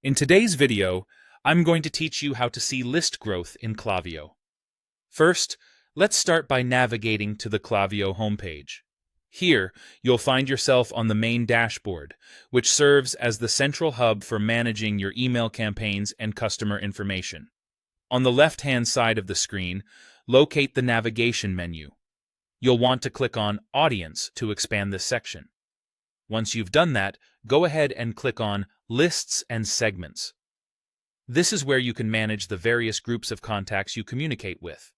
In today's video, I'm going to teach you how to see list growth in Klaviyo. First, let's start by navigating to the Klaviyo homepage. Here, you'll find yourself on the main dashboard, which serves as the central hub for managing your email campaigns and customer information. On the left-hand side of the screen, locate the navigation menu. You'll want to click on Audience to expand this section. Once you've done that, go ahead and click on Lists and Segments. This is where you can manage the various groups of contacts you communicate with.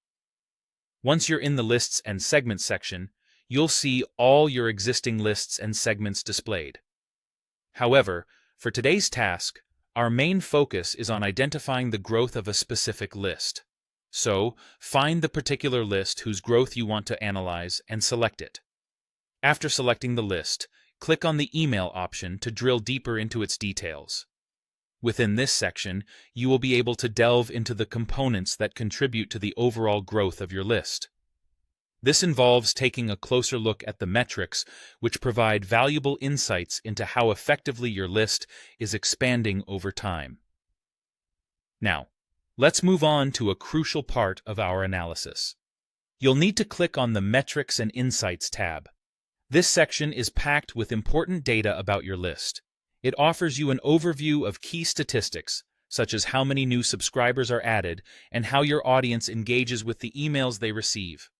Once you're in the Lists and Segments section, you'll see all your existing lists and segments displayed. However, for today's task, our main focus is on identifying the growth of a specific list. So, find the particular list whose growth you want to analyze and select it. After selecting the list, click on the Email option to drill deeper into its details. Within this section, you will be able to delve into the components that contribute to the overall growth of your list. This involves taking a closer look at the metrics, which provide valuable insights into how effectively your list is expanding over time. Now, let's move on to a crucial part of our analysis. You'll need to click on the Metrics and Insights tab. This section is packed with important data about your list. It offers you an overview of key statistics, such as how many new subscribers are added and how your audience engages with the emails they receive.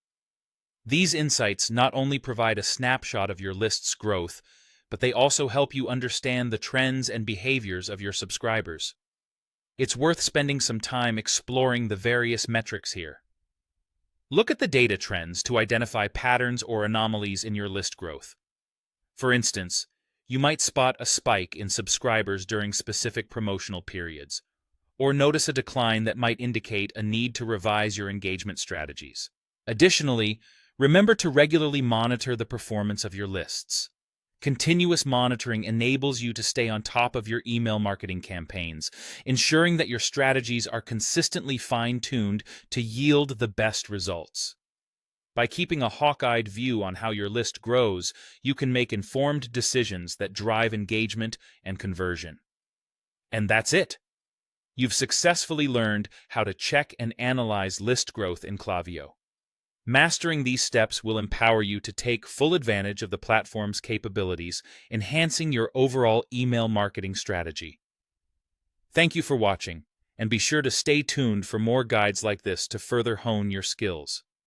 These insights not only provide a snapshot of your list's growth, but they also help you understand the trends and behaviors of your subscribers. It's worth spending some time exploring the various metrics here. Look at the data trends to identify patterns or anomalies in your list growth. For instance, you might spot a spike in subscribers during specific promotional periods, or notice a decline that might indicate a need to revise your engagement strategies. Additionally, remember to regularly monitor the performance of your lists. Continuous monitoring enables you to stay on top of your email marketing campaigns, ensuring that your strategies are consistently fine-tuned to yield the best results. By keeping a hawk-eyed view on how your list grows, you can make informed decisions that drive engagement and conversion. And that's it! You've successfully learned how to check and analyze list growth in Klaviyo. Mastering these steps will empower you to take full advantage of the platform's capabilities, enhancing your overall email marketing strategy. Thank you for watching, and be sure to stay tuned for more guides like this to further hone your skills.